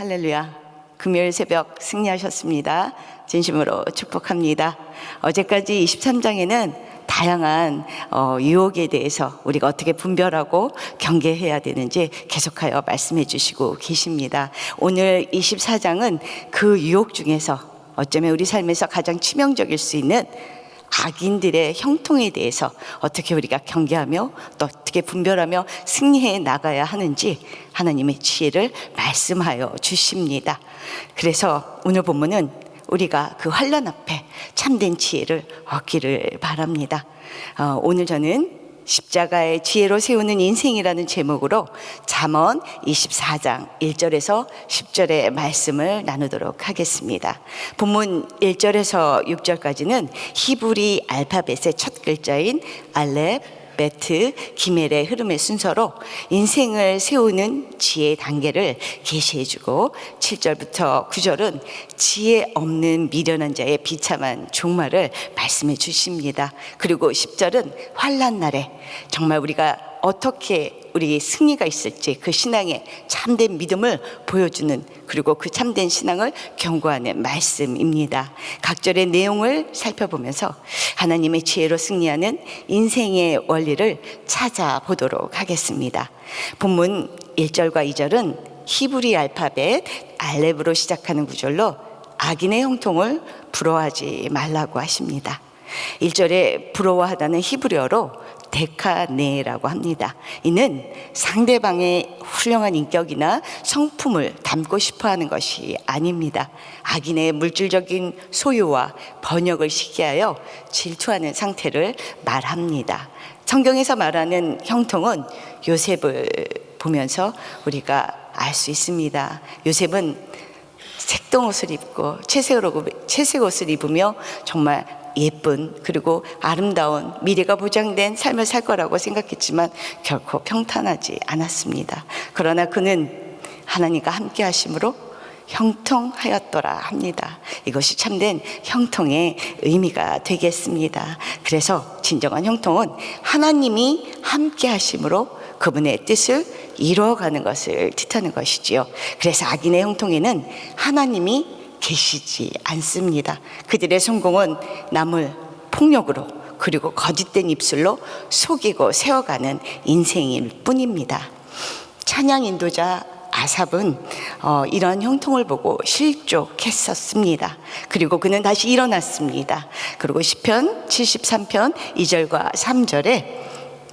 할렐루야. 금요일 새벽 승리하셨습니다. 진심으로 축복합니다. 어제까지 23장에는 다양한 유혹에 대해서 우리가 어떻게 분별하고 경계해야 되는지 계속하여 말씀해 주시고 계십니다. 오늘 24장은 그 유혹 중에서 어쩌면 우리 삶에서 가장 치명적일 수 있는 악인들의 형통에 대해서 어떻게 우리가 경계하며 또 어떻게 분별하며 승리해 나가야 하는지 하나님의 지혜를 말씀하여 주십니다. 그래서 오늘 본문은 우리가 그 환난 앞에 참된 지혜를 얻기를 바랍니다. 오늘 저는 십자가의 지혜로 세우는 인생이라는 제목으로 잠언 24장 1절에서 10절의 말씀을 나누도록 하겠습니다. 본문 1절에서 6절까지는 히브리 알파벳의 첫 글자인 알렙, 베트, 기멜의 흐름의 순서로 인생을 세우는 지혜의 단계를 계시해주고 7절부터 9절은 지혜 없는 미련한 자의 비참한 종말을 말씀해 주십니다. 그리고 10절은 환난 날에 정말 우리가 어떻게 우리 승리가 있을지 그 신앙의 참된 믿음을 보여주는, 그리고 그 참된 신앙을 경고하는 말씀입니다. 각 절의 내용을 살펴보면서 하나님의 지혜로 승리하는 인생의 원리를 찾아보도록 하겠습니다. 본문 1절과 2절은 히브리 알파벳 알렙으로 시작하는 구절로 악인의 형통을 부러워하지 말라고 하십니다. 1절에 부러워하다는 히브리어로 데카네라고 합니다. 이는 상대방의 훌륭한 인격이나 성품을 담고 싶어하는 것이 아닙니다. 악인의 물질적인 소유와 번역을 시기하여 질투하는 상태를 말합니다. 성경에서 말하는 형통은 요셉을 보면서 우리가 알 수 있습니다. 요셉은 색동 옷을 입고 채색 옷을 입으며 정말 예쁜, 그리고 아름다운 미래가 보장된 삶을 살 거라고 생각했지만 결코 평탄하지 않았습니다. 그러나 그는 하나님과 함께 하심으로 형통하였더라 합니다. 이것이 참된 형통의 의미가 되겠습니다. 그래서 진정한 형통은 하나님이 함께 하심으로 그분의 뜻을 이루어가는 것을 뜻하는 것이지요. 그래서 악인의 형통에는 하나님이 계시지 않습니다. 그들의 성공은 남을 폭력으로 그리고 거짓된 입술로 속이고 세워가는 인생일 뿐입니다. 찬양 인도자 아삽은 이런 형통을 보고 실족했었습니다. 그리고 그는 다시 일어났습니다. 그리고 시편 73편 2절과 3절에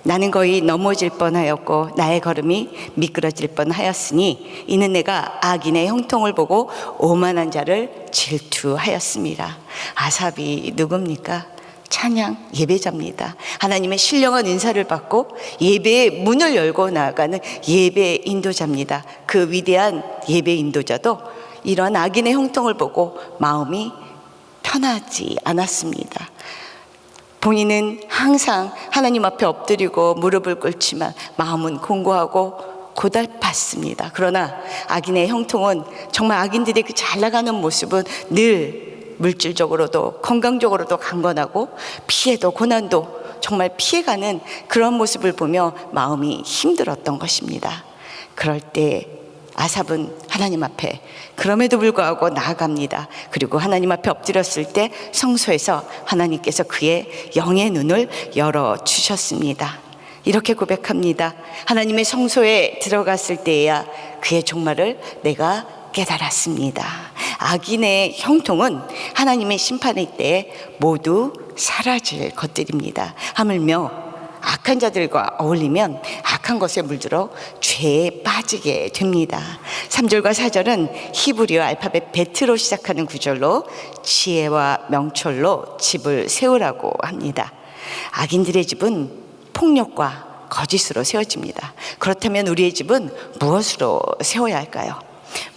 나는 거의 넘어질 뻔하였고 나의 걸음이 미끄러질 뻔하였으니 이는 내가 악인의 형통을 보고 오만한 자를 질투하였습니다. 아삽이 누굽니까? 찬양 예배자입니다. 하나님의 신령한 인사를 받고 예배의 문을 열고 나아가는 예배 인도자입니다. 그 위대한 예배 인도자도 이런 악인의 형통을 보고 마음이 편하지 않았습니다. 본인은 항상 하나님 앞에 엎드리고 무릎을 꿇지만 마음은 공고하고 고달팠습니다. 그러나 악인의 형통은 정말 악인들의 그 잘 나가는 모습은 늘 물질적으로도 건강적으로도 강건하고 피해도 고난도 정말 피해가는 그런 모습을 보며 마음이 힘들었던 것입니다. 그럴 때 아삽은 하나님 앞에 그럼에도 불구하고 나아갑니다. 그리고 하나님 앞에 엎드렸을 때 성소에서 하나님께서 그의 영의 눈을 열어주셨습니다. 이렇게 고백합니다. 하나님의 성소에 들어갔을 때에야 그의 종말을 내가 깨달았습니다. 악인의 형통은 하나님의 심판의 때에 모두 사라질 것들입니다. 하물며 악한 자들과 어울리면 악한 것에 물들어 죄에 빠지게 됩니다. 3절과 4절은 히브리어 알파벳 베트로 시작하는 구절로 지혜와 명철로 집을 세우라고 합니다. 악인들의 집은 폭력과 거짓으로 세워집니다. 그렇다면 우리의 집은 무엇으로 세워야 할까요?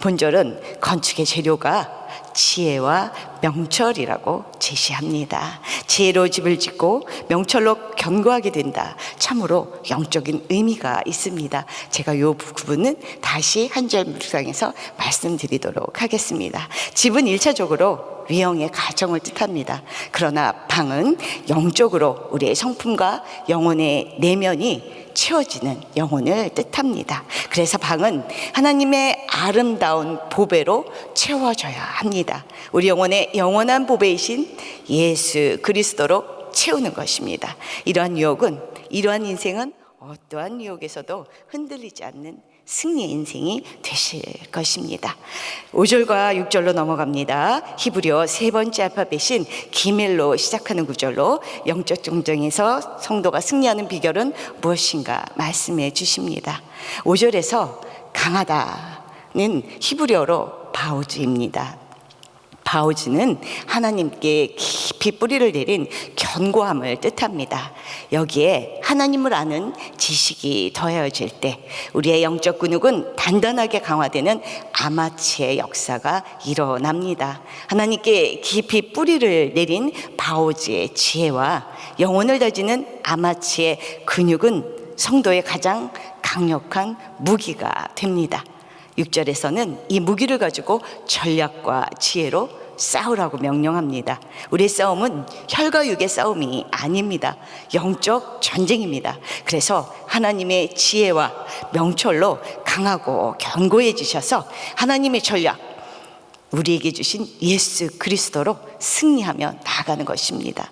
본절은 건축의 재료가 지혜와 명철이라고 제시합니다. 지혜로 집을 짓고 명철로 견고하게 된다. 참으로 영적인 의미가 있습니다. 제가 이 부분은 다시 한 절 묵상해서 말씀드리도록 하겠습니다. 집은 1차적으로 위형의 가정을 뜻합니다. 그러나 방은 영적으로 우리의 성품과 영혼의 내면이 채워지는 영혼을 뜻합니다. 그래서 방은 하나님의 아름다운 보배로 채워져야 합니다. 우리 영혼의 영원한 보배이신 예수 그리스도로 채우는 것입니다. 이러한 유혹은, 이러한 인생은 어떠한 유혹에서도 흔들리지 않는 승리의 인생이 되실 것입니다. 5절과 6절로 넘어갑니다. 히브리어 세 번째 알파벳인 기멜로 시작하는 구절로 영적 전쟁에서 성도가 승리하는 비결은 무엇인가 말씀해 주십니다. 5절에서 강하다는 히브리어로 바우즈입니다. 바우즈는 하나님께 깊이 뿌리를 내린 견고함을 뜻합니다. 여기에 하나님을 아는 지식이 더해질 때 우리의 영적 근육은 단단하게 강화되는 아마치의 역사가 일어납니다. 하나님께 깊이 뿌리를 내린 바우즈의 지혜와 영혼을 다지는 아마치의 근육은 성도의 가장 강력한 무기가 됩니다. 6절에서는 이 무기를 가지고 전략과 지혜로 싸우라고 명령합니다. 우리의 싸움은 혈과 육의 싸움이 아닙니다. 영적 전쟁입니다. 그래서 하나님의 지혜와 명철로 강하고 견고해지셔서 하나님의 전략, 우리에게 주신 예수 그리스도로 승리하며 나아가는 것입니다.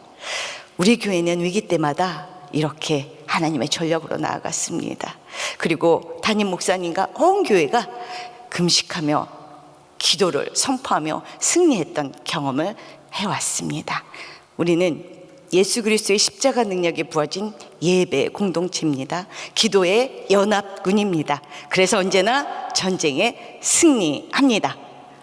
우리 교회는 위기 때마다 이렇게 하나님의 전략으로 나아갔습니다. 그리고 담임 목사님과 온 교회가 금식하며 기도를 선포하며 승리했던 경험을 해왔습니다. 우리는 예수 그리스도의 십자가 능력이 부어진 예배 공동체입니다. 기도의 연합군입니다. 그래서 언제나 전쟁에 승리합니다.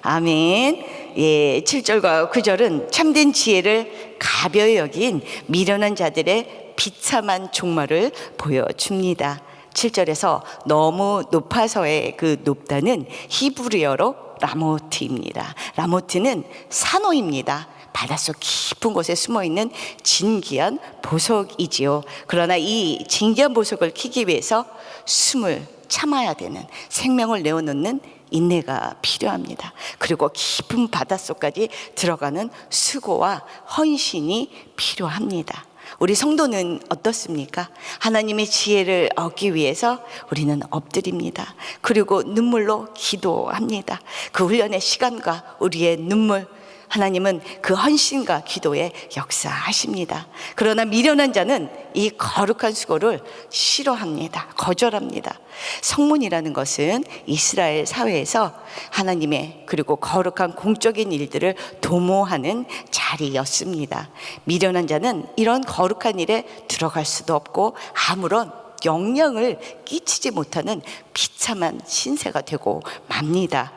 아멘. 7절과 9절은 참된 지혜를 가벼이 여긴 미련한 자들의 비참한 종말을 보여줍니다. 7절에서 너무 높아서의 그 높다는 히브리어로 라모트입니다. 라모트는 산호입니다. 바닷속 깊은 곳에 숨어있는 진귀한 보석이지요. 그러나 이 진귀한 보석을 캐기 위해서 숨을 참아야 되는, 생명을 내어놓는 인내가 필요합니다. 그리고 깊은 바닷속까지 들어가는 수고와 헌신이 필요합니다. 우리 성도는 어떻습니까? 하나님의 지혜를 얻기 위해서 우리는 엎드립니다. 그리고 눈물로 기도합니다. 그 훈련의 시간과 우리의 눈물, 하나님은 그 헌신과 기도에 역사하십니다. 그러나 미련한 자는 이 거룩한 수고를 싫어합니다. 거절합니다. 성문이라는 것은 이스라엘 사회에서 하나님의 그리고 거룩한 공적인 일들을 도모하는 자리였습니다. 미련한 자는 이런 거룩한 일에 들어갈 수도 없고 아무런 영향을 끼치지 못하는 비참한 신세가 되고 맙니다.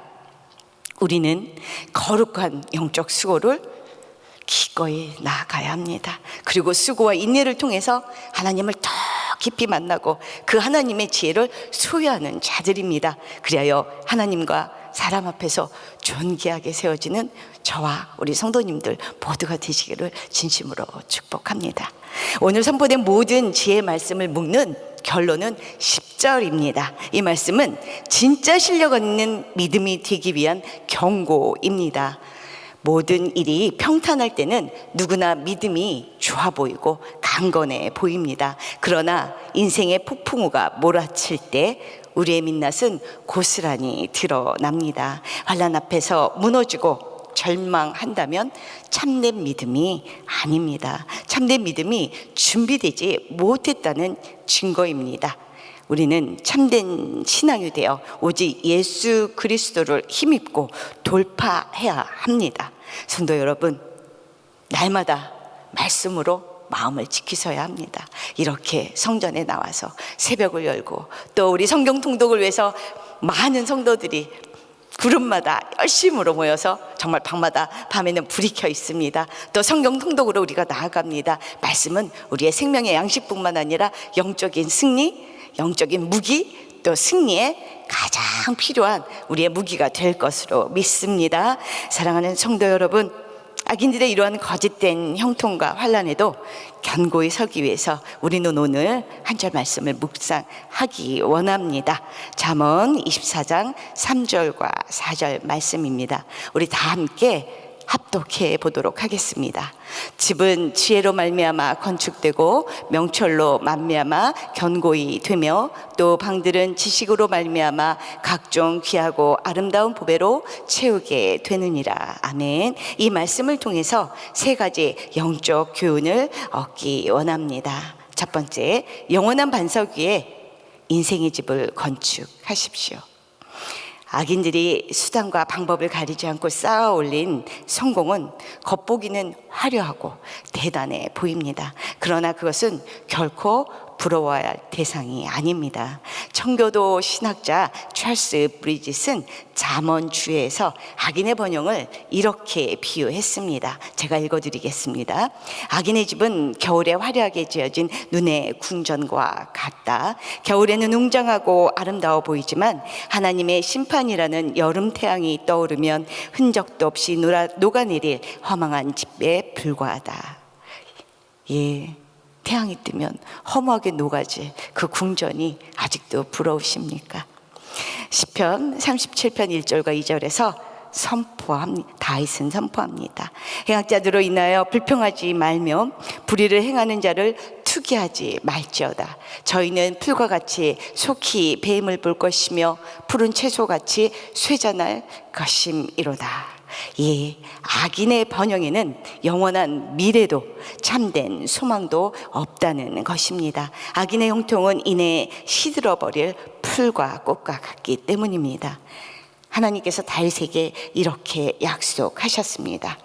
우리는 거룩한 영적 수고를 기꺼이 나아가야 합니다. 그리고 수고와 인내를 통해서 하나님을 더 깊이 만나고 그 하나님의 지혜를 소유하는 자들입니다. 그리하여 하나님과 사람 앞에서 존귀하게 세워지는 저와 우리 성도님들 모두가 되시기를 진심으로 축복합니다. 오늘 선포된 모든 지혜의 말씀을 묶는 결론은 10절입니다. 이 말씀은 진짜 실력 있는 믿음이 되기 위한 경고입니다. 모든 일이 평탄할 때는 누구나 믿음이 좋아 보이고 강건해 보입니다. 그러나 인생의 폭풍우가 몰아칠 때 우리의 민낯은 고스란히 드러납니다. 환난 앞에서 무너지고 절망한다면 참된 믿음이 아닙니다. 참된 믿음이 준비되지 못했다는 증거입니다. 우리는 참된 신앙이 되어 오직 예수 그리스도를 힘입고 돌파해야 합니다. 성도 여러분, 날마다 말씀으로 마음을 지키셔야 합니다. 이렇게 성전에 나와서 새벽을 열고 또 우리 성경 통독을 위해서 많은 성도들이 구름마다 열심으로 모여서 정말 방마다 밤에는 불이 켜 있습니다. 또 성경 통독으로 우리가 나아갑니다. 말씀은 우리의 생명의 양식뿐만 아니라 영적인 승리, 영적인 무기, 또 승리에 가장 필요한 우리의 무기가 될 것으로 믿습니다. 사랑하는 성도 여러분, 악인들의 이러한 거짓된 형통과 환난에도 견고히 서기 위해서 우리는 오늘 한 절 말씀을 묵상하기 원합니다. 잠언 24장 3절과 4절 말씀입니다. 우리 다 함께 합독해 보도록 하겠습니다. 집은 지혜로 말미암아 건축되고 명철로 말미암아 견고히 되며 또 방들은 지식으로 말미암아 각종 귀하고 아름다운 보배로 채우게 되느니라. 아멘. 이 말씀을 통해서 세 가지 영적 교훈을 얻기 원합니다. 첫 번째, 영원한 반석 위에 인생의 집을 건축하십시오. 악인들이 수단과 방법을 가리지 않고 쌓아 올린 성공은 겉보기는 화려하고 대단해 보입니다. 그러나 그것은 결코 부러워야 할 대상이 아닙니다. 청교도 신학자 찰스 브리짓은 잠언주에서 악인의 번영을 이렇게 비유했습니다. 제가 읽어드리겠습니다. 악인의 집은 겨울에 화려하게 지어진 눈의 궁전과 같다. 겨울에는 웅장하고 아름다워 보이지만 하나님의 심판이라는 여름 태양이 떠오르면 흔적도 없이 녹아내릴 허망한 집에 불과하다. 예, 태양이 뜨면 허무하게 녹아질 그 궁전이 아직도 부러우십니까? 시편 37편 1절과 2절에서 다윗은 선포합니다. 행악자들로 인하여 불평하지 말며 불의를 행하는 자를 투기하지 말지어다. 저희는 풀과 같이 속히 뱀을 볼 것이며 푸른 채소같이 쇠잔할 것임이로다. 예, 악인의 번영에는 영원한 미래도 참된 소망도 없다는 것입니다. 악인의 형통은 이내 시들어버릴 풀과 꽃과 같기 때문입니다. 하나님께서 다윗에게 이렇게 약속하셨습니다.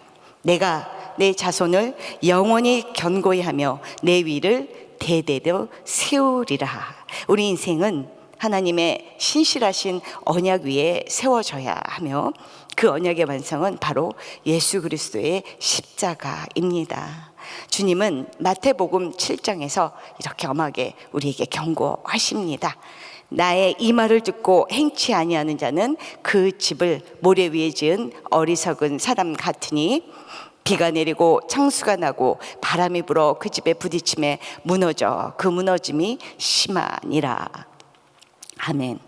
내가 내 자손을 영원히 견고히 하며 내 위를 대대로 세우리라. 우리 인생은 하나님의 신실하신 언약 위에 세워져야 하며 그 언약의 완성은 바로 예수 그리스도의 십자가입니다. 주님은 마태복음 7장에서 이렇게 엄하게 우리에게 경고하십니다. 나의 이 말을 듣고 행치 아니하는 자는 그 집을 모래 위에 지은 어리석은 사람 같으니 비가 내리고 창수가 나고 바람이 불어 그 집에 부딪힘에 무너져 그 무너짐이 심하니라. 아멘.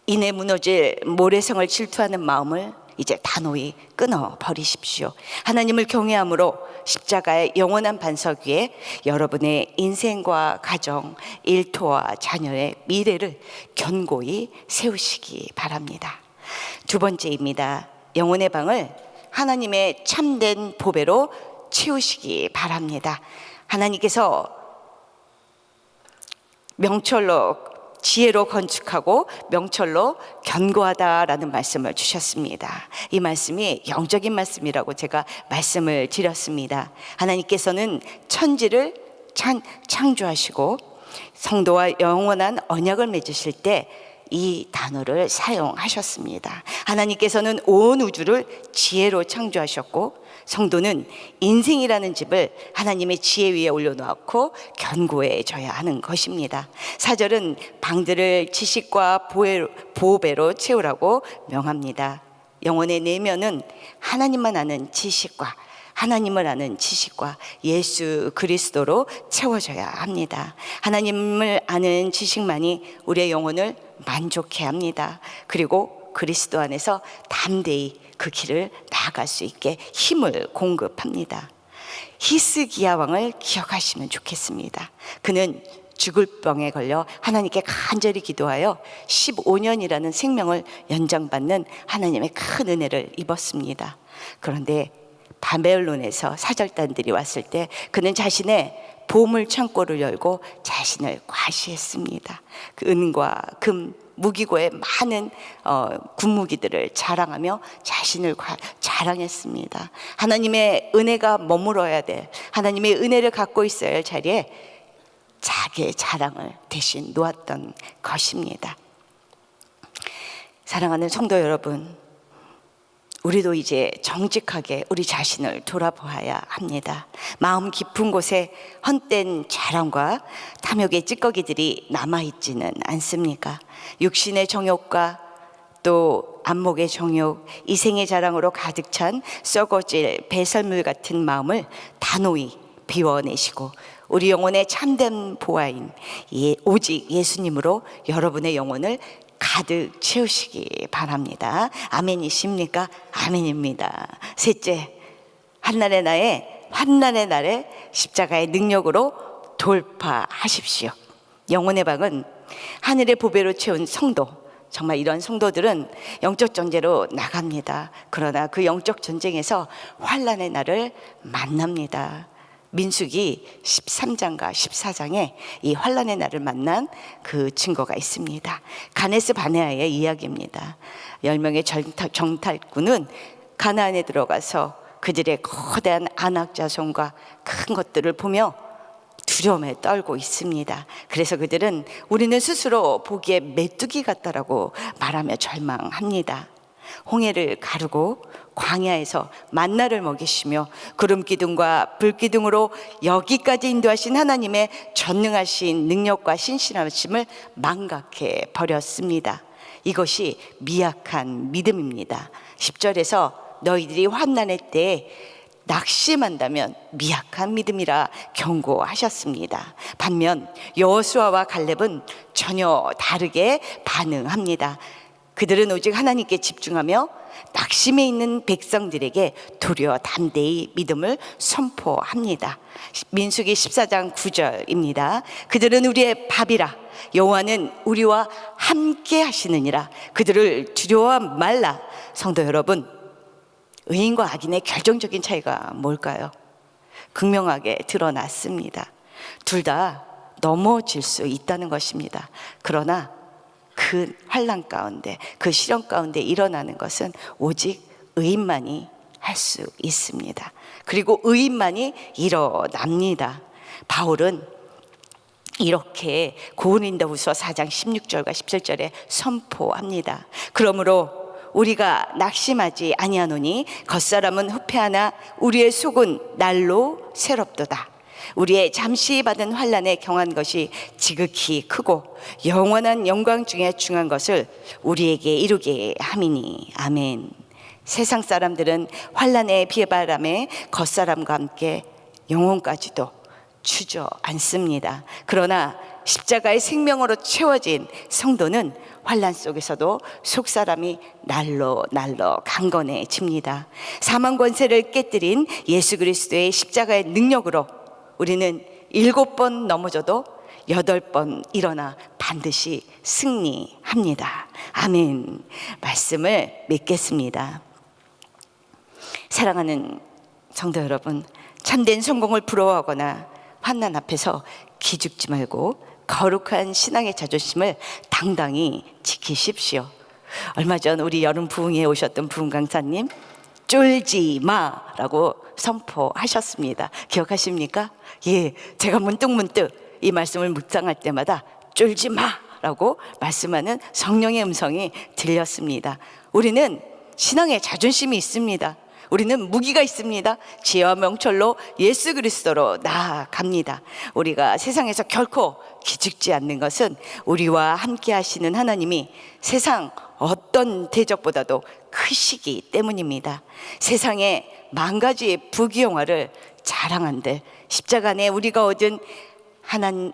이내 무너질 모래성을 질투하는 마음을 이제 단호히 끊어 버리십시오. 하나님을 경외함으로 십자가의 영원한 반석 위에 여러분의 인생과 가정, 일터와 자녀의 미래를 견고히 세우시기 바랍니다. 두 번째입니다. 영혼의 방을 하나님의 참된 보배로 채우시기 바랍니다. 하나님께서 명철로 지혜로 건축하고 명철로 견고하다라는 말씀을 주셨습니다. 이 말씀이 영적인 말씀이라고 제가 말씀을 드렸습니다. 하나님께서는 천지를 창조하시고 성도와 영원한 언약을 맺으실 때 이 단어를 사용하셨습니다. 하나님께서는 온 우주를 지혜로 창조하셨고 성도는 인생이라는 집을 하나님의 지혜 위에 올려놓고 견고해져야 하는 것입니다. 4절은 방들을 지식과 보배로 채우라고 명합니다. 영혼의 내면은 하나님만 아는 지식과 하나님을 아는 지식과 예수 그리스도로 채워져야 합니다. 하나님을 아는 지식만이 우리의 영혼을 만족해 합니다. 그리고 그리스도 안에서 담대히 그 길을 나아갈 수 있게 힘을 공급합니다. 히스기야 왕을 기억하시면 좋겠습니다. 그는 죽을 병에 걸려 하나님께 간절히 기도하여 15년이라는 생명을 연장받는 하나님의 큰 은혜를 입었습니다. 그런데 바벨론에서 사절단들이 왔을 때 그는 자신의 보물 창고를 열고 자신을 과시했습니다. 그 은과 금, 무기고의 많은 군무기들을 자랑하며 자신을 자랑했습니다. 하나님의 은혜가 머물러야 될, 하나님의 은혜를 갖고 있어야 할 자리에 자기의 자랑을 대신 놓았던 것입니다. 사랑하는 성도 여러분, 우리도 이제 정직하게 우리 자신을 돌아보아야 합니다. 마음 깊은 곳에 헛된 자랑과 탐욕의 찌꺼기들이 남아있지는 않습니까? 육신의 정욕과 또 안목의 정욕, 이생의 자랑으로 가득 찬 썩어질 배설물 같은 마음을 단호히 비워내시고 우리 영혼의 참된 보아인 오직 예수님으로 여러분의 영혼을 가득 채우시기 바랍니다. 아멘이십니까? 아멘입니다. 셋째, 한날의 날에 십자가의 능력으로 돌파하십시오. 영혼의 방은 하늘의 보배로 채운 성도, 정말 이런 성도들은 영적 전쟁으로 나갑니다. 그러나 그 영적 전쟁에서 환난의 날을 만납니다. 민수기 13장과 14장에 이 환난의 날을 만난 그 증거가 있습니다. 가네스 바네아의 이야기입니다. 10명의 정탈꾼은 가나안에 들어가서 그들의 거대한 안악 자손과 큰 것들을 보며 두려움에 떨고 있습니다. 그래서 그들은 우리는 스스로 보기에 메뚜기 같다라고 말하며 절망합니다. 홍해를 가르고 광야에서 만나를 먹이시며 구름 기둥과 불 기둥으로 여기까지 인도하신 하나님의 전능하신 능력과 신실하심을 망각해 버렸습니다. 이것이 미약한 믿음입니다. 10절에서 너희들이 환난의 때에 낙심한다면 미약한 믿음이라 경고하셨습니다. 반면 여호수아와 갈렙은 전혀 다르게 반응합니다. 그들은 오직 하나님께 집중하며 낙심해 있는 백성들에게 도리어 담대히 믿음을 선포합니다. 민수기 14장 9절입니다. 그들은 우리의 밥이라 여호와는 우리와 함께 하시느니라. 그들을 두려워하지 말라. 성도 여러분, 의인과 악인의 결정적인 차이가 뭘까요? 극명하게 드러났습니다. 둘 다 넘어질 수 있다는 것입니다. 그러나 그 환난 가운데, 그 시련 가운데 일어나는 것은 오직 의인만이 할 수 있습니다. 그리고 의인만이 일어납니다. 바울은 이렇게 고린도후서 4장 16절과 17절에 선포합니다. 그러므로 우리가 낙심하지 아니하노니 겉사람은 후패하나 우리의 속은 날로 새롭도다. 우리의 잠시 받은 환난에 경한 것이 지극히 크고 영원한 영광 중에 중한 것을 우리에게 이루게 함이니. 아멘. 세상 사람들은 환난의 비바람에 겉사람과 함께 영혼까지도 주저앉습니다. 그러나 십자가의 생명으로 채워진 성도는 환난 속에서도 속사람이 날로 강건해집니다. 사망 권세를 깨뜨린 예수 그리스도의 십자가의 능력으로 우리는 7번 넘어져도 8번 일어나 반드시 승리합니다. 아멘. 말씀을 믿겠습니다. 사랑하는 성도 여러분, 참된 성공을 부러워하거나 환난 앞에서 기죽지 말고 거룩한 신앙의 자존심을 당당히 지키십시오. 얼마 전 우리 여름 부흥회에 오셨던 부흥 강사님, 쫄지 마라고 선포하셨습니다. 기억하십니까? 예, 제가 문득 이 말씀을 묵상할 때마다 쫄지 마라고 말씀하는 성령의 음성이 들렸습니다. 우리는 신앙의 자존심이 있습니다. 우리는 무기가 있습니다. 지혜와 명철로 예수 그리스도로 나아갑니다. 우리가 세상에서 결코 기죽지 않는 것은 우리와 함께 하시는 하나님이 세상 어떤 대적보다도 크시기 때문입니다. 세상에 만 가지 부귀영화를 자랑한들 십자가 안에 우리가 얻은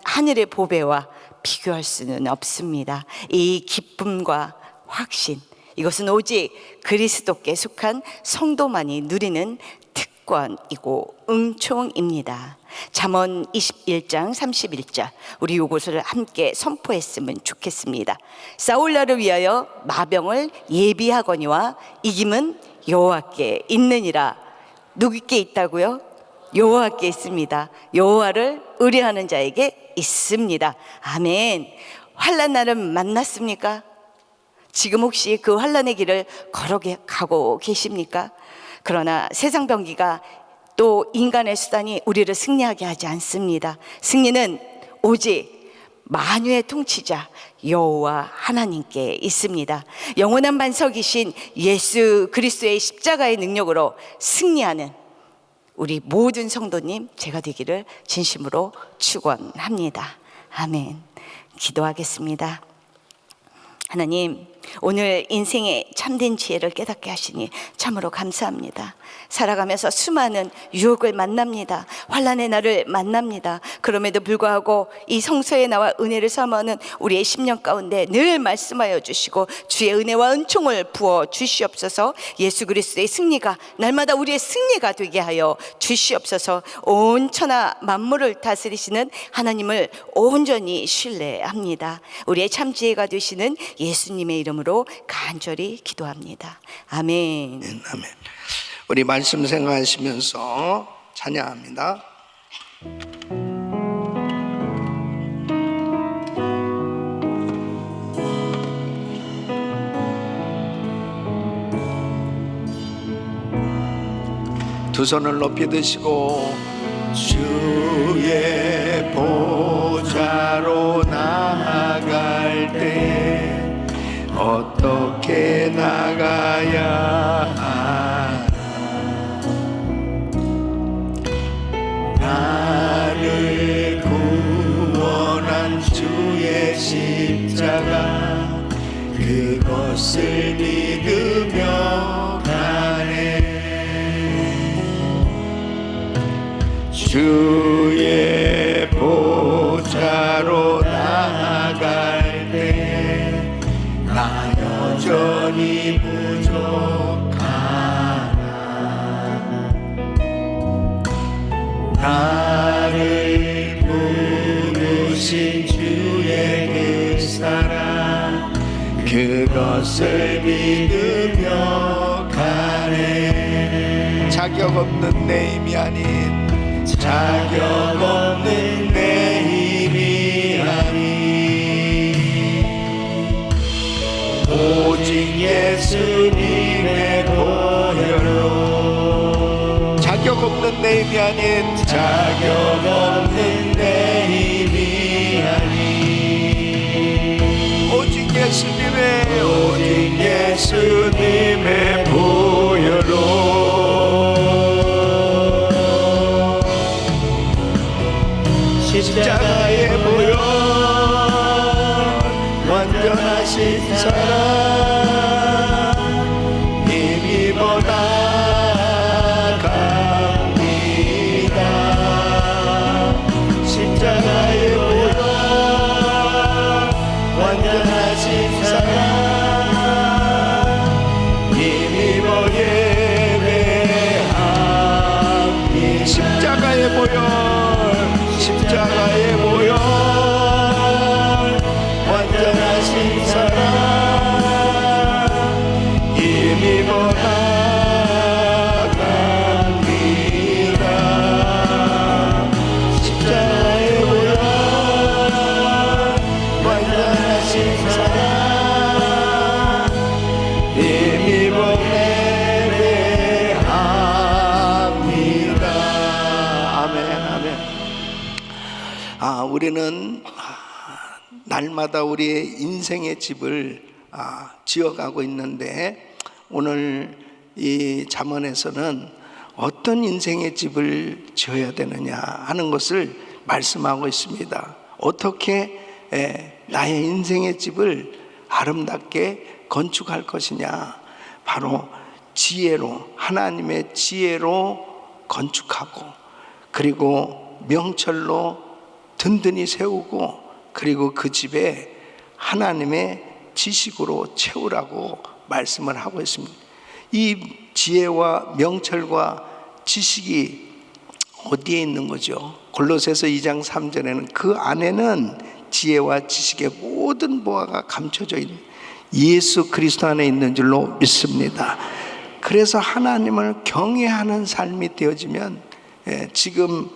하늘의 보배와 비교할 수는 없습니다. 이 기쁨과 확신, 이것은 오직 그리스도께 속한 성도만이 누리는 특권이고 은총입니다. 잠언 21장 31절, 우리 이것을 함께 선포했으면 좋겠습니다. 싸울 날을 위하여 마병을 예비하거니와 이김은 여호와께 있느니라. 누구께 있다고요? 여호와께 있습니다. 여호와를 의뢰하는 자에게 있습니다. 아멘. 환난 날은 만났습니까? 지금 혹시 그 환난의 길을 걸어가고 계십니까? 그러나 세상 병기가 또 인간의 수단이 우리를 승리하게 하지 않습니다. 승리는 오직 만유의 통치자 여호와 하나님께 있습니다. 영원한 반석이신 예수 그리스도의 십자가의 능력으로 승리하는 우리 모든 성도님 제가 되기를 진심으로 축원합니다. 아멘. 기도하겠습니다. 하나님, 오늘 인생의 참된 지혜를 깨닫게 하시니 참으로 감사합니다. 살아가면서 수많은 유혹을 만납니다. 환난의 날을 만납니다. 그럼에도 불구하고 이 성소에 나와 은혜를 사모하는 우리의 심령 가운데 늘 말씀하여 주시고 주의 은혜와 은총을 부어 주시옵소서. 예수 그리스도의 승리가 날마다 우리의 승리가 되게 하여 주시옵소서. 온 천하 만물을 다스리시는 하나님을 온전히 신뢰합니다. 우리의 참 지혜가 되시는 예수님의 이름으로 간절히 기도합니다. 아멘. 아멘. 우리 말씀 생각하시면서 찬양합니다. 두 손을 높이 드시고 주의 보좌로 나아갈 때 어떻게 나가야 하나 나를 구원한 주의 십자가 그것을 믿으며 가네 주의 보좌로 나아갈 때 나 여전히 부족하나 나를 부르신 주의 그 사랑 그것을 믿으며 가네 자격 없는 내 힘이 아닌 자격 없는 내 힘이 아닌 오직 예수님의 보혈로 자격 없는 내 힘이 아닌 자격 없는 내 힘이 아닌 오직 예수님의 보혈로 십자가의 보혈 완전하신 사랑 힘입어 나갑니다 십자가의 보혈 완전하신 사랑 힘입어 예배합니다 십자가의 보혈 십자가의 보혈 완전하신 사랑 힘입어 나갑니다 십자가의 보혈 완전하신 사랑 힘입어 예배합니다 아멘 아멘 우리는 날마다 우리의 인생의 집을 지어가고 있는데 오늘 이 잠언에서는 어떤 인생의 집을 지어야 되느냐 하는 것을 말씀하고 있습니다. 어떻게 나의 인생의 집을 아름답게 건축할 것이냐 바로 지혜로 하나님의 지혜로 건축하고 그리고 명철로 든든히 세우고 그리고 그 집에 하나님의 지식으로 채우라고 말씀을 하고 있습니다. 이 지혜와 명철과 지식이 어디에 있는 거죠? 골로새서 2장 3절에는 그 안에는 지혜와 지식의 모든 보화가 감춰져 있는 예수 그리스도 안에 있는 줄로 믿습니다. 그래서 하나님을 경외하는 삶이 되어지면 지금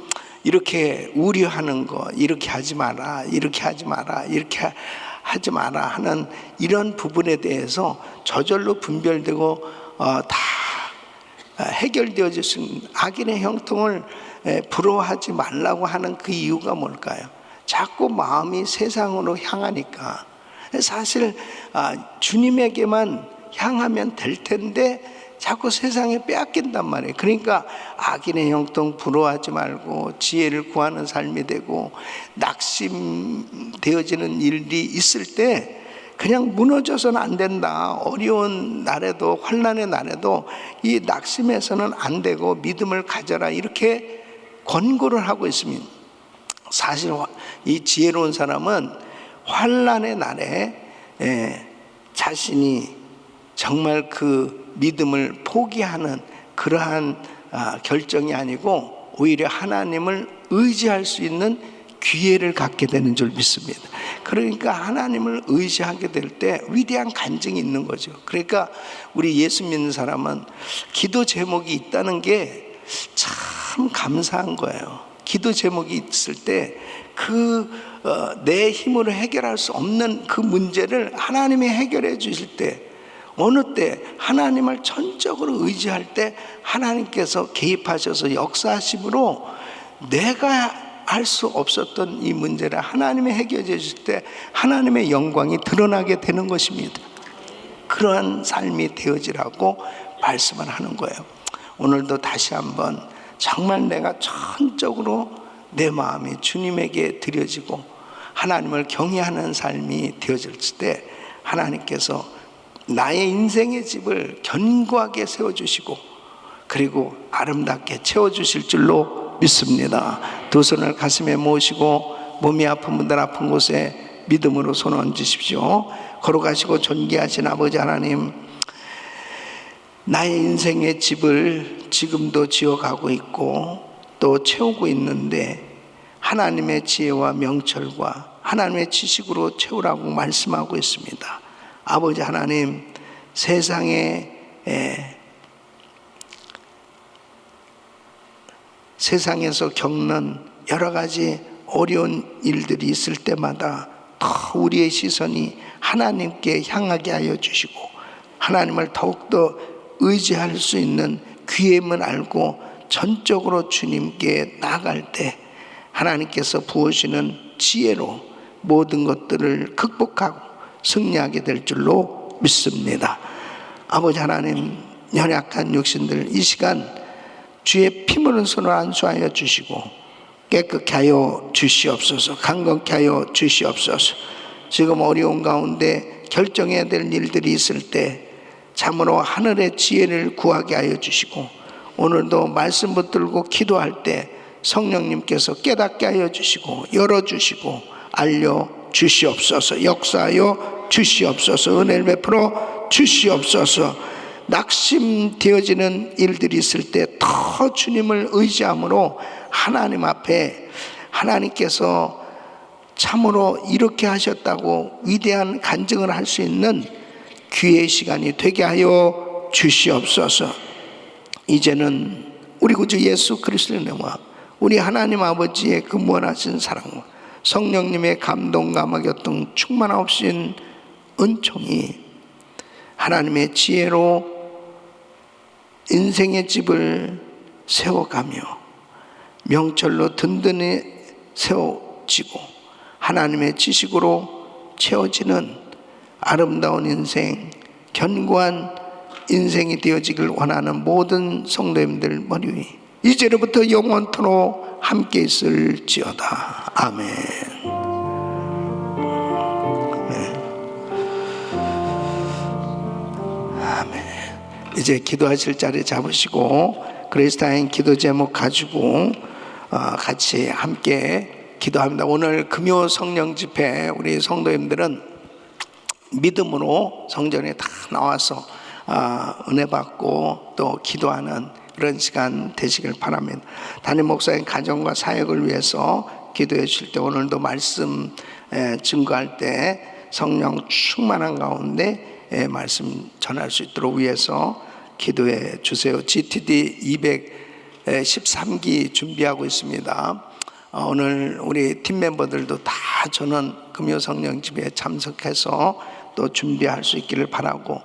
이렇게 우려하는 거 이렇게 하지 마라 이렇게 하지 마라 이렇게 하지 마라 하는 이런 부분에 대해서 저절로 분별되고 다 해결되어질 수 있는 악인의 형통을 부러워하지 말라고 하는 그 이유가 뭘까요? 자꾸 마음이 세상으로 향하니까 사실 주님에게만 향하면 될 텐데 자꾸 세상에 빼앗긴단 말이에요. 그러니까 악인의 형통 부러워하지 말고 지혜를 구하는 삶이 되고 낙심되어지는 일이 있을 때 그냥 무너져서는 안 된다. 어려운 날에도, 환난의 날에도 이 낙심해서는 안 되고 믿음을 가져라, 이렇게 권고를 하고 있습니다. 사실 이 지혜로운 사람은 환난의 날에 자신이 정말 그 믿음을 포기하는 그러한 결정이 아니고 오히려 하나님을 의지할 수 있는 기회를 갖게 되는 줄 믿습니다. 그러니까 하나님을 의지하게 될 때 위대한 간증이 있는 거죠. 그러니까 우리 예수 믿는 사람은 기도 제목이 있다는 게 참 감사한 거예요. 기도 제목이 있을 때 내 힘으로 해결할 수 없는 그 문제를 하나님이 해결해 주실 때, 어느 때 하나님을 전적으로 의지할 때 하나님께서 개입하셔서 역사하심으로 내가 할 수 없었던 이 문제를 하나님이 해결해 주실 때 하나님의 영광이 드러나게 되는 것입니다. 그러한 삶이 되어지라고 말씀을 하는 거예요. 오늘도 다시 한번 정말 내가 전적으로 내 마음이 주님에게 드려지고 하나님을 경외하는 삶이 되어질 때 하나님께서 나의 인생의 집을 견고하게 세워주시고 그리고 아름답게 채워주실 줄로 믿습니다. 두 손을 가슴에 모으시고 몸이 아픈 분들 아픈 곳에 믿음으로 손 얹으십시오. 걸어가시고 존귀하신 아버지 하나님, 나의 인생의 집을 지금도 지어가고 있고 또 채우고 있는데 하나님의 지혜와 명철과 하나님의 지식으로 채우라고 말씀하고 있습니다. 아버지 하나님, 세상에서 겪는 여러 가지 어려운 일들이 있을 때마다 더 우리의 시선이 하나님께 향하게 하여 주시고 하나님을 더욱더 의지할 수 있는 귀함을 알고 전적으로 주님께 나아갈 때 하나님께서 부으시는 지혜로 모든 것들을 극복하고 승리하게 될 줄로 믿습니다. 아버지 하나님, 연약한 육신들 이 시간 주의 피 묻은 손을 안수하여 주시고 깨끗게 하여 주시옵소서. 강건케 하여 주시옵소서. 지금 어려운 가운데 결정해야 될 일들이 있을 때 참으로 하늘의 지혜를 구하게 하여 주시고 오늘도 말씀 붙들고 기도할 때 성령님께서 깨닫게 하여 주시고 열어주시고 알려주시옵소서. 역사하여 주시옵소서. 은혜를 베풀어 주시옵소서. 낙심되어지는 일들이 있을 때 더 주님을 의지함으로 하나님 앞에 하나님께서 참으로 이렇게 하셨다고 위대한 간증을 할 수 있는 귀의 시간이 되게 하여 주시옵소서. 이제는 우리 구주 예수 그리스도의 은혜와 우리 하나님 아버지의 그 무한하신 사랑과 성령님의 감동 감화 교통 충만하신 은총이 하나님의 지혜로 인생의 집을 세워가며 명철로 든든히 세워지고 하나님의 지식으로 채워지는 아름다운 인생, 견고한 인생이 되어지길 원하는 모든 성도님들 머리 위 이제로부터 영원토록 함께 있을지어다. 아멘. 아멘. 이제 기도하실 자리 잡으시고 그리스도인 기도 제목 가지고 같이 함께 기도합니다. 오늘 금요 성령 집회 우리 성도님들은 믿음으로 성전에 다 나와서 은혜 받고 또 기도하는 그런 시간 되시길 바랍니다. 담임 목사님 가정과 사역을 위해서 기도해 주실 때 오늘도 말씀 증거할 때 성령 충만한 가운데 말씀 전할 수 있도록 위해서 기도해 주세요. GTD 213기 준비하고 있습니다. 오늘 우리 팀 멤버들도 다 저는 금요 성령 집회에 참석해서 또 준비할 수 있기를 바라고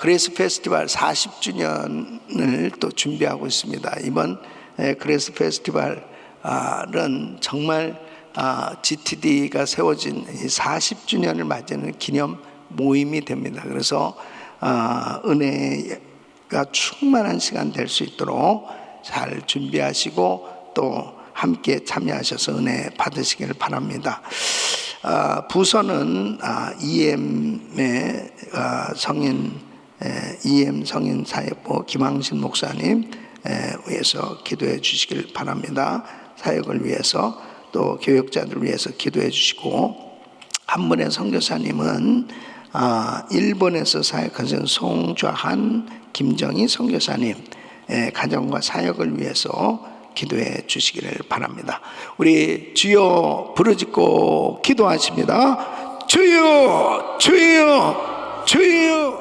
그레이스 페스티벌 40주년을 또 준비하고 있습니다. 이번 그레이스 페스티벌은 정말 GTD가 세워진 40주년을 맞이하는 기념 모임이 됩니다. 그래서 은혜가 충만한 시간 될 수 있도록 잘 준비하시고 또 함께 참여하셔서 은혜 받으시길 바랍니다. 부서는 EM의 성인 EM 성인 사역부 김항신 목사님 위해서 기도해 주시길 바랍니다. 사역을 위해서 또 교역자들을 위해서 기도해 주시고, 한 분의 선교사님은 일본에서 사역하신 송좌한 김정희 선교사님 가정과 사역을 위해서 기도해 주시기를 바랍니다. 우리 주여 부르짖고 기도하십니다. 주여 주여 주여.